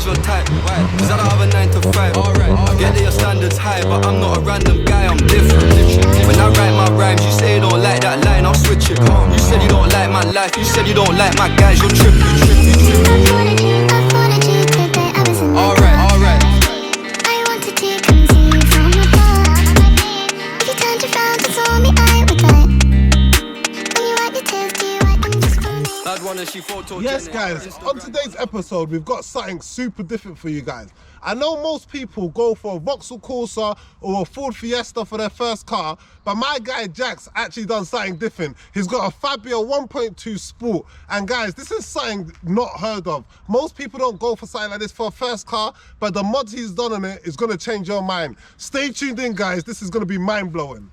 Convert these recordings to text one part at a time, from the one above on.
your type. Cause I don't have a 9 to 5. I get that your standards high, but I'm not a random guy, I'm different. When I write my rhymes, you say you don't like that line, I'll switch it. You said you don't like my life, you said you don't like my guys, you're tripping. Alright. I wanted to come see you from afar. If you turned around and saw me, I would die. When you wipe your tears, do you wipe them just for me? Yes guys, on today's episode we've got something super different for you guys. I know most people go for a Vauxhall Corsa or a Ford Fiesta for their first car, but my guy Jack's actually done something different. He's got a Fabia 1.2 Sport, and guys, this is something not heard of. Most people don't go for something like this for a first car, but the mods he's done on it is going to change your mind. Stay tuned in guys, this is going to be mind-blowing.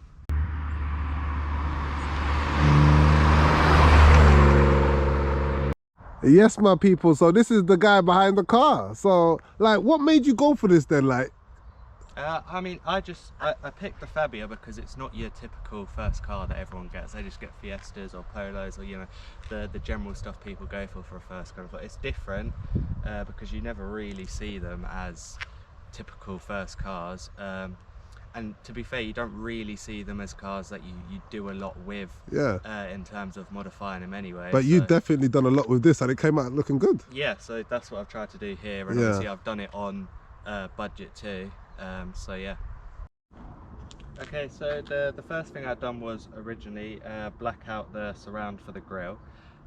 Yes, my people, so this is the guy behind the car. So, like, what made you go for this then, like? I mean, I picked the Fabia because it's not your typical first car that everyone gets. They just get Fiestas or Polos or, you know, the general stuff people go for a first car. But it's different because you never really see them as typical first cars. And to be fair, you don't really see them as cars that you do a lot with, in terms of modifying them anyway. But you've definitely done a lot with this and it came out looking good. Yeah, so that's what I've tried to do here, and obviously I've done it on budget too, so yeah. Okay, so the first thing I'd done was originally black out the surround for the grille,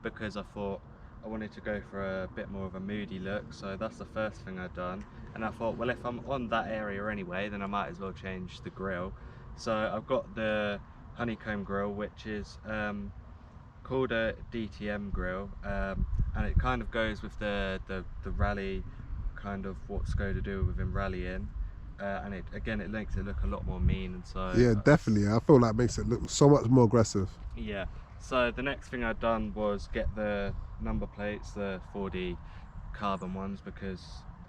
because I thought I wanted to go for a bit more of a moody look, so that's the first thing I'd done. And I thought, well, if I'm on that area anyway, then I might as well change the grille. So I've got the honeycomb grille, which is called a DTM grille, and it kind of goes with the rally, kind of what Skoda do within rallying, and it makes it look a lot more mean. And so yeah, definitely, I feel like it makes it look so much more aggressive. Yeah. So the next thing I'd done was get the number plates, the 4D carbon ones, because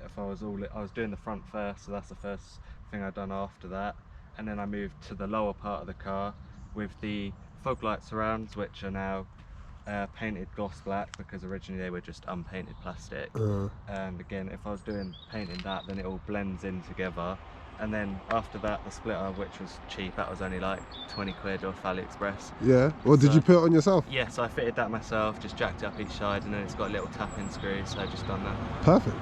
if I was doing the front first, so that's the first thing I'd done after that. And then I moved to the lower part of the car with the fog light surrounds, which are now painted gloss black, because originally they were just unpainted plastic. And again, if I was painting that, then it all blends in together. And then after that, the splitter, which was cheap, that was only like 20 quid off AliExpress. Yeah, or did you put it on yourself? Yeah, so I fitted that myself, just jacked it up each side, and then it's got a little tap-in screw, so I just done that. Perfect.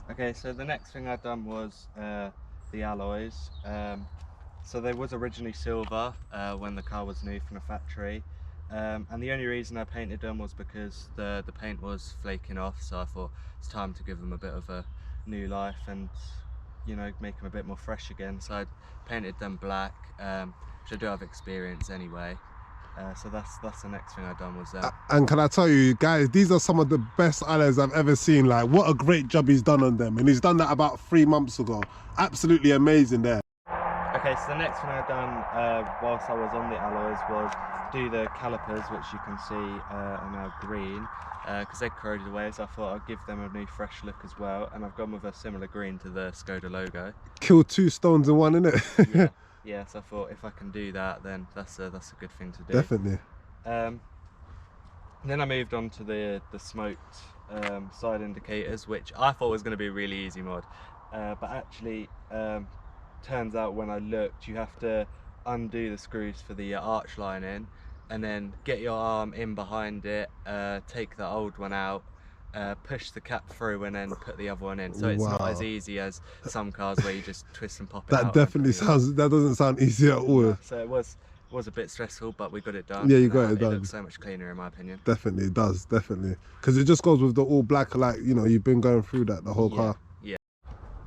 Okay, so the next thing I'd done was the alloys. So they was originally silver when the car was new from the factory. And the only reason I painted them was because the paint was flaking off, so I thought it's time to give them a bit of a new life and, you know, make them a bit more fresh again. So I painted them black, which I do have experience anyway. So that's the next thing I've done was that. And can I tell you guys, these are some of the best alloys I've ever seen. Like, what a great job he's done on them, and he's done that about 3 months ago. Absolutely amazing there. Okay, so the next thing I've done whilst I was on the alloys was do the calipers, which you can see are now green, because they corroded away, so I thought I'd give them a new fresh look as well, and I've gone with a similar green to the Skoda logo. Kill 2 stones in one, innit? Yeah, so I thought if I can do that, then that's a good thing to do. Definitely. Then I moved on to the smoked side indicators, which I thought was going to be a really easy mod, but actually turns out when I looked, you have to undo the screws for the arch lining and then get your arm in behind it, take the old one out, push the cap through and then put the other one in. So it's not as easy as some cars where you just twist and pop it out. That doesn't sound easy at all. So it was a bit stressful, but we got it done. Yeah, you got it done. It looks so much cleaner in my opinion. Definitely, it does, definitely. Because it just goes with the all black, like, you know, you've been going through that the whole car. Yeah.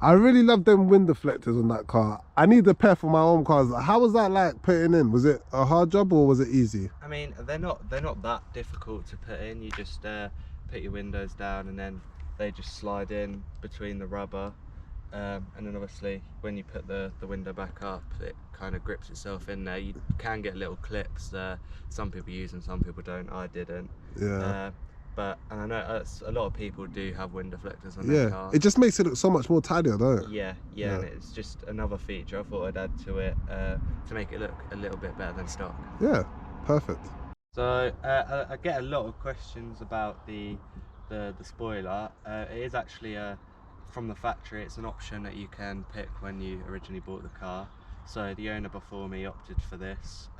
I really love them wind deflectors on that car. I need a pair for my own cars. How was that like putting in? Was it a hard job or was it easy? I mean, they're not that difficult to put in. You just put your windows down and then they just slide in between the rubber. And then obviously when you put the window back up, it kind of grips itself in there. You can get little clips. Some people use them, some people don't. I didn't. Yeah. And I know a lot of people do have wind deflectors on their car. It just makes it look so much more tidier, doesn't it? Yeah, and it's just another feature I thought I'd add to it to make it look a little bit better than stock. Yeah, perfect. So I get a lot of questions about the spoiler. It is actually from the factory. It's an option that you can pick when you originally bought the car. So the owner before me opted for this.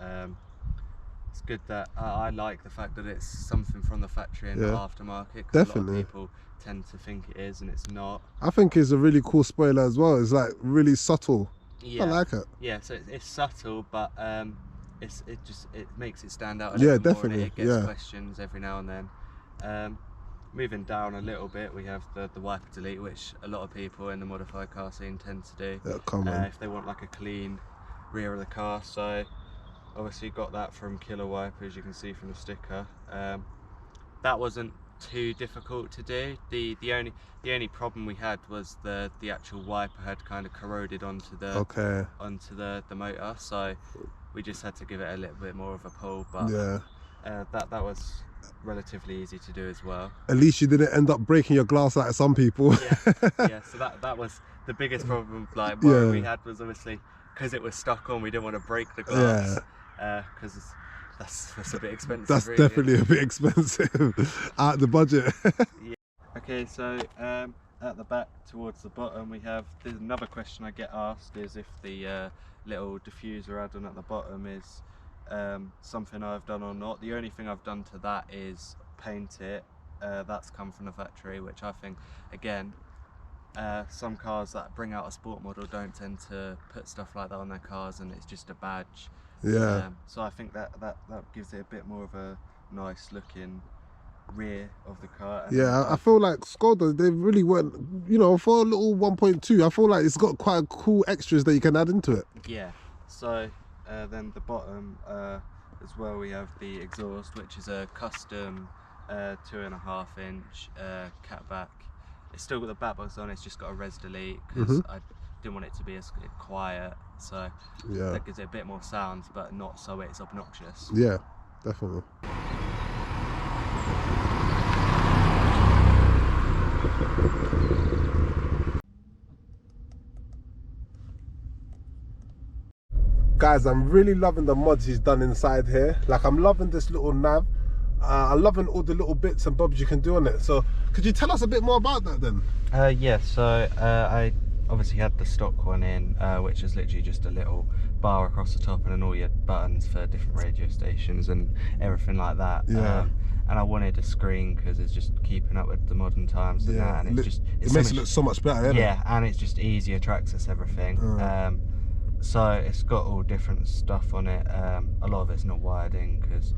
It's good that I like the fact that it's something from the factory and not aftermarket. Definitely. A lot of people tend to think it is, and it's not. I think it's a really cool spoiler as well. It's like really subtle. Yeah. I like it. Yeah, so it's subtle, but it makes it stand out a Yeah, little bit definitely. more, and it gets questions every now and then. Moving down a little bit, we have the wiper delete, which a lot of people in the modified car scene tend to do. Yeah, come on. If they want like a clean rear of the car. So obviously got that from Killer Wiper, as you can see from the sticker. That wasn't too difficult to do. The only problem we had was the actual wiper had kind of corroded onto the motor, so we just had to give it a little bit more of a pull. But that was relatively easy to do as well. At least you didn't end up breaking your glass like some people. Yeah. So that was the biggest problem. Like what we had was obviously because it was stuck on, we didn't want to break the glass. Because that's a bit expensive. That's really. definitely a bit expensive. Out the budget. Yeah. Okay, so at the back towards the bottom, we have. There's another question I get asked is if the little diffuser add-on at the bottom is something I've done or not. The only thing I've done to that is paint it. That's come from the factory, which I think, again, some cars that bring out a sport model don't tend to put stuff like that on their cars, and it's just a badge. So I think that gives it a bit more of a nice looking rear of the car. And I feel like Skoda, they really went, you know, for a little 1.2, I feel like it's got quite cool extras that you can add into it. Yeah, so then the bottom as well, we have the exhaust, which is a custom 2.5 inch catback. It's still got the back box on, it's just got a res delete because I didn't want it to be as quiet, so that gives it a bit more sound, but not so it's obnoxious. Yeah, definitely. Guys, I'm really loving the mods he's done inside here. Like, I'm loving this little nav. I'm loving all the little bits and bobs you can do on it. So could you tell us a bit more about that then? Yeah, so I obviously had the stock one in, which is literally just a little bar across the top and then all your buttons for different radio stations and everything like that. And I wanted a screen because it's just keeping up with the modern times and that, and it makes it look so much better, isn't it? And it's just easier to access everything. So it's got all different stuff on it. A lot of it's not wired in because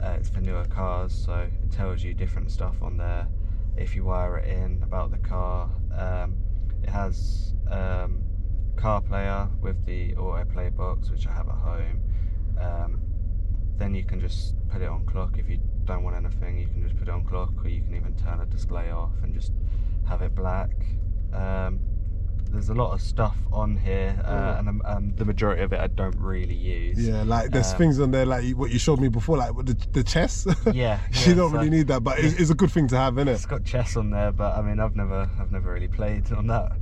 it's for newer cars, so it tells you different stuff on there if you wire it in about the car. It has car player with the autoplay box, which I have at home. Then you can just put it on clock. If you don't want anything, you can just put it on clock, or you can even turn the display off and just have it black. There's a lot of stuff on here, and the majority of it I don't really use. Yeah, like there's things on there like what you showed me before, like with the chess. You don't really need that, but it's a good thing to have, isn't it? It's got chess on there, but I mean I've never really played on that.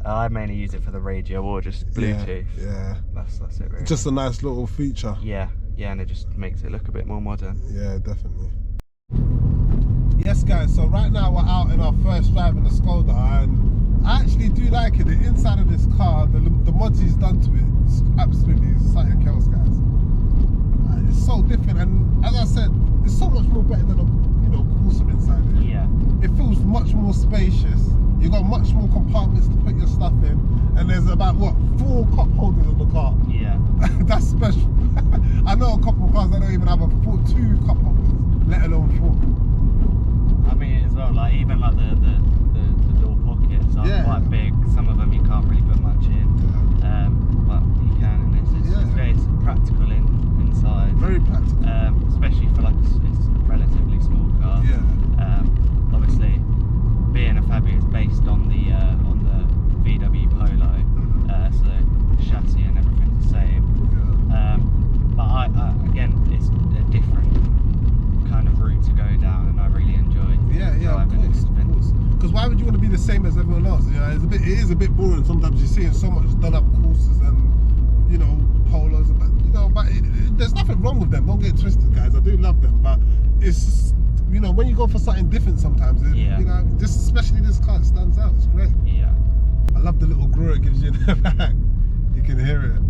I mainly use it for the radio or just Bluetooth. That's it really. Just a nice little feature. Yeah, and it just makes it look a bit more modern. Yeah, definitely. Yes guys, so right now we're out in our first drive in the Skoda, and I actually do like it. The inside of this car, the mods he's done to it, it's absolutely something else, guys. It's so different, and as I said, it's so much more better than a Corsa inside it. Yeah. It feels much more spacious. You've got much more compartments to put your stuff in, and there's about 4 cup holders on the car. Yeah. That's special. I know a couple of cars that don't even have 2 cup holders, let alone 4. I mean, as well, like even like the door pockets are quite big. Some of them you can't really put much in, but you can in this. It's very practical inside. Very practical. Especially for like it's a relatively small car. Obviously, being a Fabia is based on the VW Polo, so the chassis and everything's the same. But I again, it's a different kind of route to go down, and I really enjoy. Of course. Because why would you want to be the same as everyone else? You know, it is a bit boring sometimes. You're seeing so much done up courses and you know, Polos, but you know, but there's nothing wrong with them. Don't get it twisted, guys. I do love them, but it's just, you know, when you go for something different, sometimes, you know, this, especially this car, it stands out. It's great. Yeah. I love the little groove it gives you in the back. You can hear it.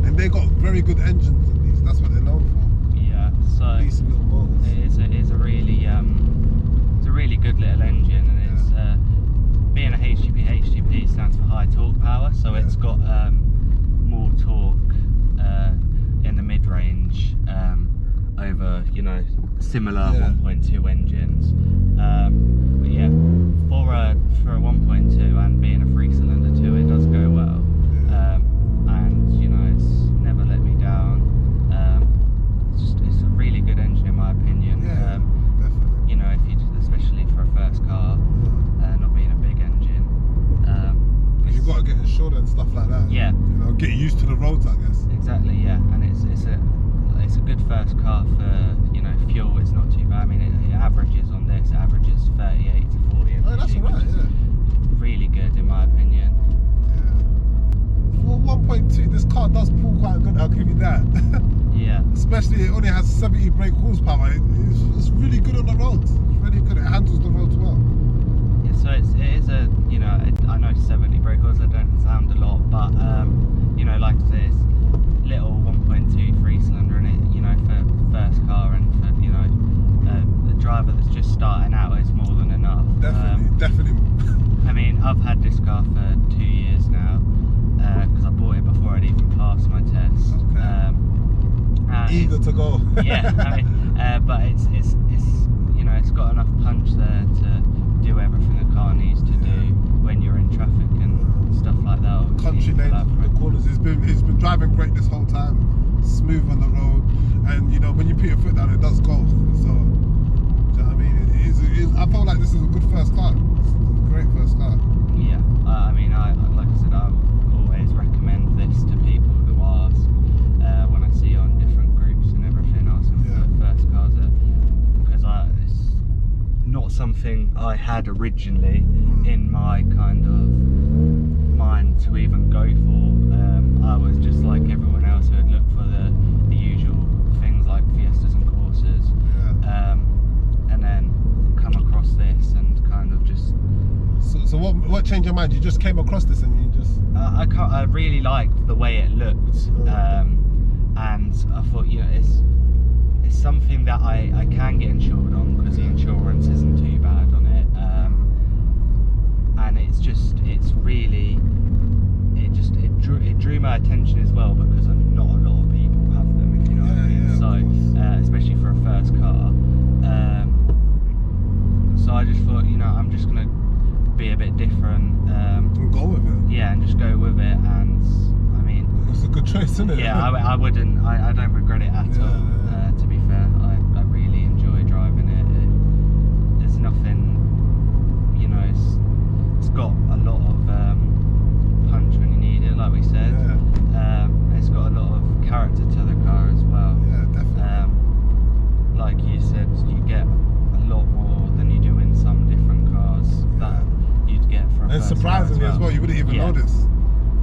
And they got very good engines in these. That's what they're known for. Yeah. So Decent little motors. it is a really it's a really good little engine, and it's being a HTP stands for high torque power, so it's got more torque in the mid-range over, you know, similar 1.2 engines. But yeah, for a 1.2 and being a 3-cylinder too, it does go well. And you know, it's never let me down. It's a really good engine in my opinion. Yeah, definitely. You know, if you, especially for a first car, not being a big engine. You've got to get insured and stuff like that. Yeah. You know, get used to the roads, I guess. Exactly, yeah, and it's a good first car for, you know, fuel. It's not too bad. I mean, it averages on this. It averages 38 to 40 mpg. Oh, that's alright, yeah. Really good in my opinion. Yeah. For 1.2, this car does pull quite good. I'll give you that. Yeah. Especially it only has 70 brake horsepower. It's really good on the roads. It's really good. It handles the roads well. Yeah, so it is a, you know, I know 70 brake horsepower don't sound a lot, but you know, like this little 1.2 3-cylinder in it, you know, for first car and for, you know, a driver that's just starting out, it's more than enough. Definitely. I mean, I've had this car for 2 years now, because I bought it before I'd even passed my test. Okay. Eager to go. Yeah, I mean, but it's you know, it's got enough punch there to do everything a car needs to do when you're in traffic and stuff like that. Obviously, country lanes, the corners. It's been driving great this whole time. Smooth on the road, and you know, when you put your foot down, it does go. So, do you know what I mean? It is. I feel like this is a good first car. It's a great first car. Yeah, I mean, like I said, I always recommend this to people who ask when I see on different groups and everything else. First cars because it's not something I had originally in my kind of mind to even go for. I was just like everyone else who would look for the usual things like Fiestas and Corsas, and then come across this and kind of just. So what changed your mind? You just came across this and you just. I really liked the way it looked, and I thought, you know, it's something that I can get insured on because the insurance isn't too bad on it, and it's really. It drew my attention as well because not a lot of people have them, if you know what I mean. So especially for a first car. So I just thought, you know, I'm just gonna be a bit different. And go with it. Yeah, and just go with it. And I mean, it's a good choice, isn't it? Yeah, I wouldn't. I don't regret it at all. To be fair, I really enjoy driving it. There's nothing, you know. It's got a lot of punch when you need it, like we said. It's got a lot of character to the car as well. Yeah, definitely. Like you said, you get a lot more than you do in some different cars that you'd get from. And surprisingly as well, you wouldn't even notice.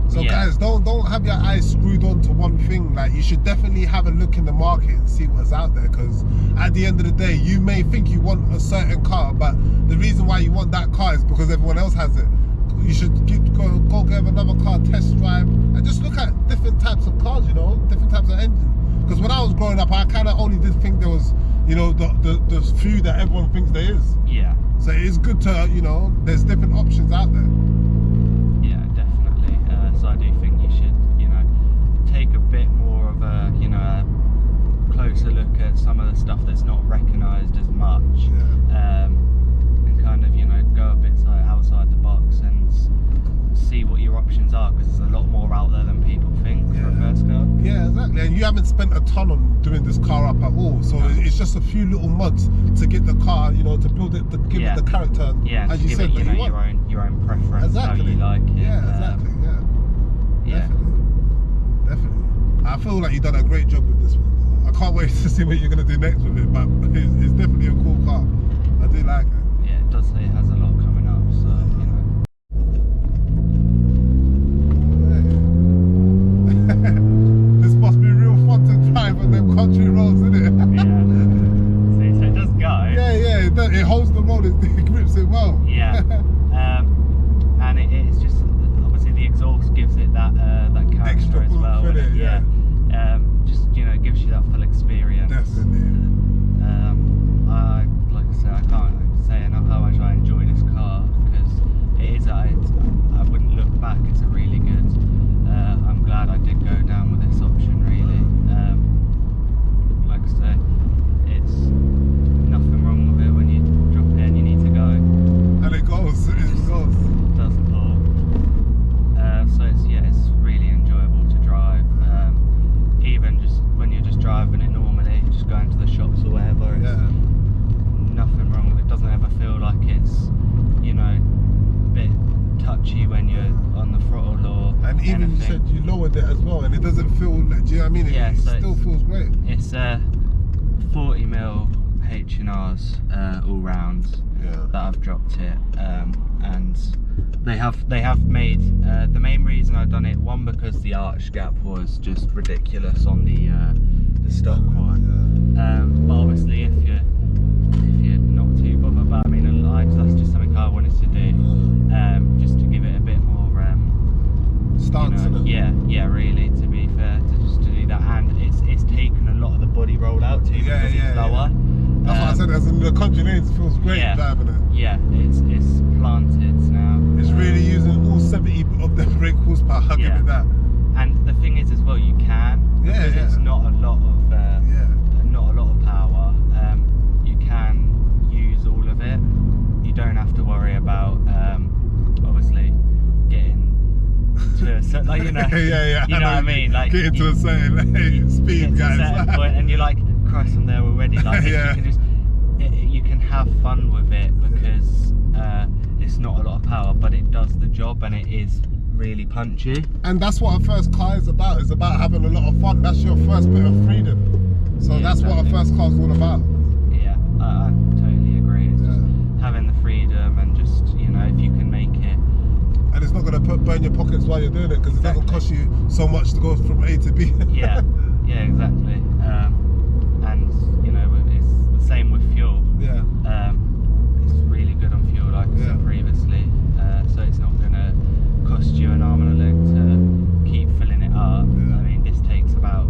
So guys, don't have your eyes screwed on to one thing. Like, you should definitely have a look in the market and see what's out there, because at the end of the day, you may think you want a certain car, but the reason why you want that car is because everyone else has it. You should go get another car, test drive, and just look at different types of cars, you know, different types of engines. Because when I was growing up, I kind of only did think there was, you know, the few that everyone thinks there is. Yeah. So it's good to, you know, there's different options out there. Yeah, definitely. So I do think you should, you know, take a bit more of a, you know, a closer look at some of the stuff that's not recognised as much. And kind of, you know, go a bit outside the box and see what your options are, because there's a lot more out there than people think for a first car. Yeah, exactly. And you haven't spent a ton on doing this car up at all, so it's just a few little mods to get the car, you know, to build it, to give it the character. Yeah, as you said, it, you know, your own preference, exactly. how you like it. Yeah, exactly. Yeah. Definitely. I feel like you've done a great job with this one. I can't wait to see what you're gonna do next with it, but it's definitely a cool car. I do like it. Yeah, it does say it has a lot coming up, so you know. extra as oomph well. in it, yeah. Just, you know, gives you that full experience. Definitely. Like I said, I can't say enough how much I enjoy this car, because it is, I wouldn't look back, it's a really good, I'm glad I did go down with this option, really. Like I say, it's nothing wrong with it. When you drop it and you need to go, And it goes, it goes. It does pull. So it's really enjoyable to drive. Even just when you're just driving it normally, just going to the shops or whatever, it's nothing wrong with it. It doesn't ever feel like it's, you know, a bit touchy when you're on the throttle or And even anything. you said you lowered it as well, and it doesn't feel like, do you know what I mean? It So still feels great. It's 40mm H&Rs all round that I've dropped it, and they have made the main reason I've done it, one, because the arch gap was just ridiculous on the stock one, but obviously if you're not too bothered about, I mean, that's just something I wanted to do, just to give it a bit more Stance, you know, yeah, really, to be fair, to do that. And it's taken a lot of the body roll out too, because it's lower. That's what I said, as in the country lanes, it feels great driving it. Yeah, it's planted now. It's really using all 70 of the brake horsepower, I'll give it that. And the thing is as well, you can, because it's not a lot of power, you can use all of it. You don't have to worry about obviously getting to a certain, like, you know, you know what I mean, like getting to a certain speed, guys. To a certain point, and you're like, Christ, I'm there already. Like, you can just, you can have fun with it, because it's not a lot of power, but it does the job, and it is really punchy. And that's what a first car is about. It's about having a lot of fun. That's your first bit of freedom. So that's what a first car is all about. Yeah, I totally agree. It's just having the freedom, and just, you know, if you can make it. And it's not going to burn your pockets while you're doing it, because it doesn't cost you so much to go from A to B. yeah, exactly. And, you know, it's the same with fuel. Yeah. It's really good on fuel, like I said previously. So it's not going to cost you an arm and a leg to keep filling it up. I mean, this takes about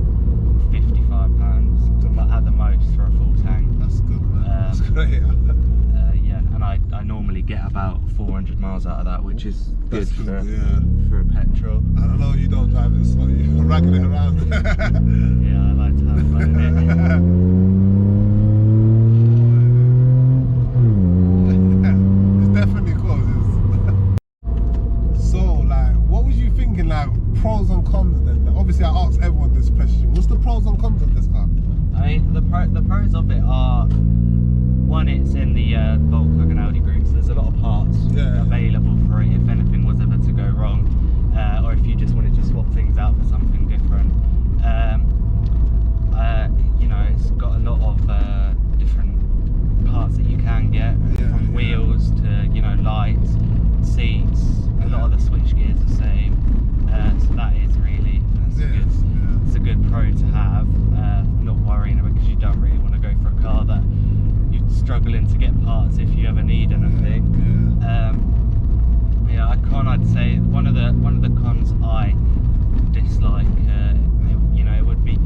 £55 at the most for a full tank. That's good, man. That's great. And I normally get about 400 miles out of that, which is good for a petrol. I don't know, you don't drive it, so you're ragging it around. Yeah, I like to have fun with it. It's definitely cool. So, like, what was you thinking, like, pros and cons then? Obviously, I asked everyone this question. What's the pros and cons of this car? I mean, the pros of it are, one, it's in the Volkswagen Audi group, so there's a lot of parts available for it if anything was ever to go wrong, or if you just wanted to swap things out for something different. You know, it's got a lot of different parts that you can get, from wheels to, you know, lights, seats. A lot of the switch gears are the same, so that is really it's a good pro to have. Not worrying about, because you don't really want to go for a car that you're struggling to get parts if you ever need anything. A con, I'd say one of the cons I dislike, you know, it would be,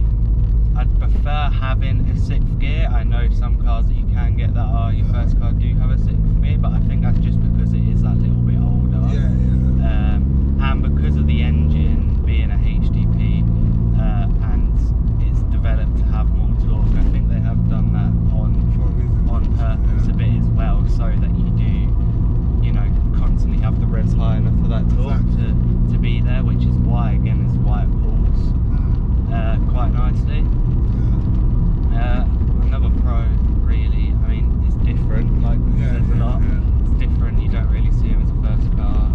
I'd prefer having a 6th gear. I know some cars that you can get that are your first car do have a 6th gear, but I think that's just because it is that little bit older. And because of the engine being a HDP, and it's developed to have more torque, I think they have done that on purpose a bit as well, so that you do, you know, constantly have the revs high enough for that torque to be there, which is why, again, is why it pulls quite nicely. Another pro, really, I mean, it's different, like there's a lot. It's different, you don't really see it as a first car.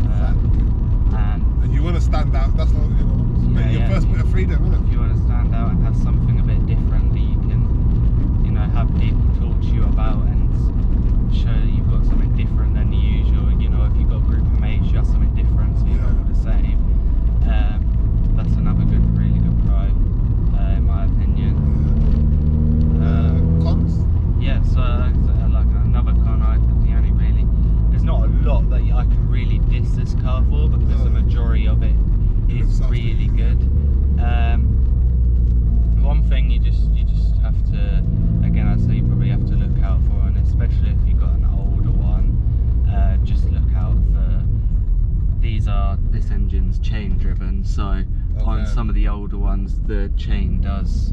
And you want to stand out, that's not, you know, your first bit of freedom, isn't it? If you want to stand out and have something a bit different that you can, you know, have people talk to you about and show that you've got something different than the usual. You know, if you've got a group of mates, you have something different, so you're not all the same. That's another really good pro, in my opinion. Cons? Yeah, so like another con, there's not a lot that I can really diss this car for, because the majority of it is really good. chain, so on some of the older ones the chain does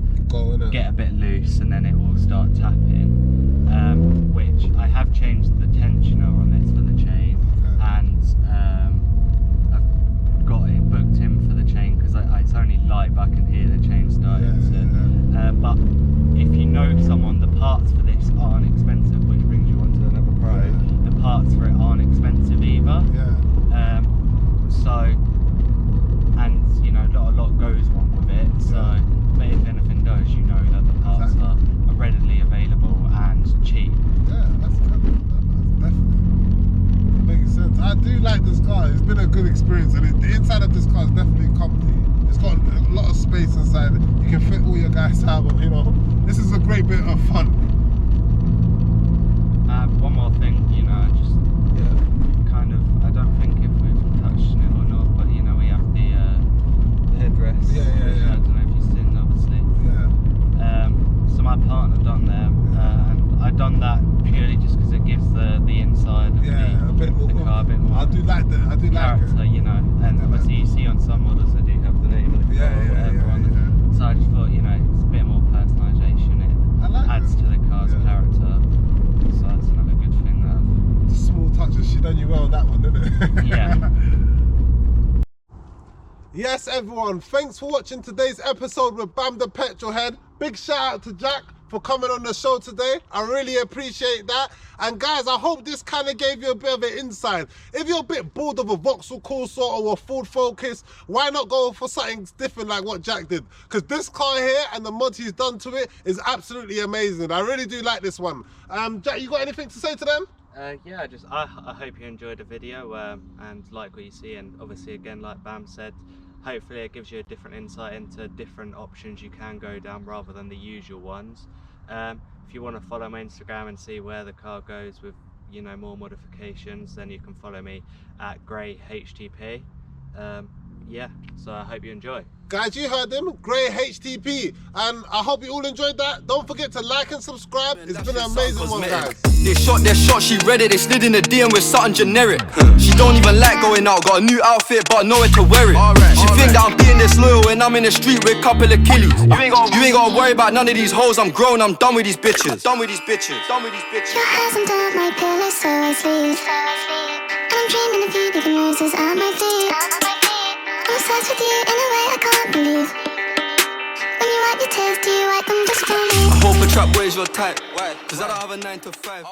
get a bit loose and then it will start tapping, which I have changed the tensioner on this for the chain, and I've got it booked in for the chain because it's only light but I can hear the chain starting to, but if you know someone, the parts for this aren't expensive, which brings you on to another pro. The parts for it aren't expensive either. So, and you know, not a lot goes wrong with it, so but if anything does, you know that the parts are readily available and cheap. Yeah, that's good. That's definitely makes sense. I do like this car. It's been a good experience, and the inside of this car is definitely comfy. It's got a lot of space inside. You can fit all your guys out, you know. This is a great bit of fun. One more thing, you know, just kind of, I don't think if we've touched it or not, but you know, we have the headrest. I don't know if you've seen, obviously. So my partner done them, and I done that purely just because it gives the inside of the car a bit more. I do like that. I do character, like it. You know, and obviously you see on some models they do have the name of the car or whatever on it. So I just thought, you know, it's a bit more personalisation. It adds to the car's character. So that's another good thing that small touches. She done you well on that one, didn't it? Yeah. Yes, everyone. Thanks for watching today's episode with Bam the Petrol Head. Big shout out to Jack for coming on the show today. I really appreciate that. And guys, I hope this kind of gave you a bit of an insight. If you're a bit bored of a Vauxhall Corsa or a Ford Focus, why not go for something different like what Jack did? Because this car here and the mods he's done to it is absolutely amazing. I really do like this one. Jack, you got anything to say to them? Yeah, I hope you enjoyed the video and like what you see, and obviously again, like Bam said, hopefully it gives you a different insight into different options you can go down rather than the usual ones. If you want to follow my Instagram and see where the car goes with, you know, more modifications, then you can follow me at Grey HTP. Yeah, so I hope you enjoy. Guys, you heard them, Grey HTP, and I hope you all enjoyed that. Don't forget to like and subscribe. It's been an amazing one, guys. They shot their shot, she read it, they slid in the DM with something generic. She don't even like going out, got a new outfit but nowhere to wear it. She think that I'm being disloyal when I'm in the street with a couple of killies. You ain't gotta worry about none of these hoes, I'm grown, I'm done with these bitches. Done with these bitches, done with these bitches. Your hands under my pillow, so I sleep. And I'm dreaming of you, making noises at my feet. I'm obsessed with you in a way I can't believe. When you wipe your tears, do you wipe them just for me? I hope a trap boy is your type. Why? Cause I don't have a 9 to 5.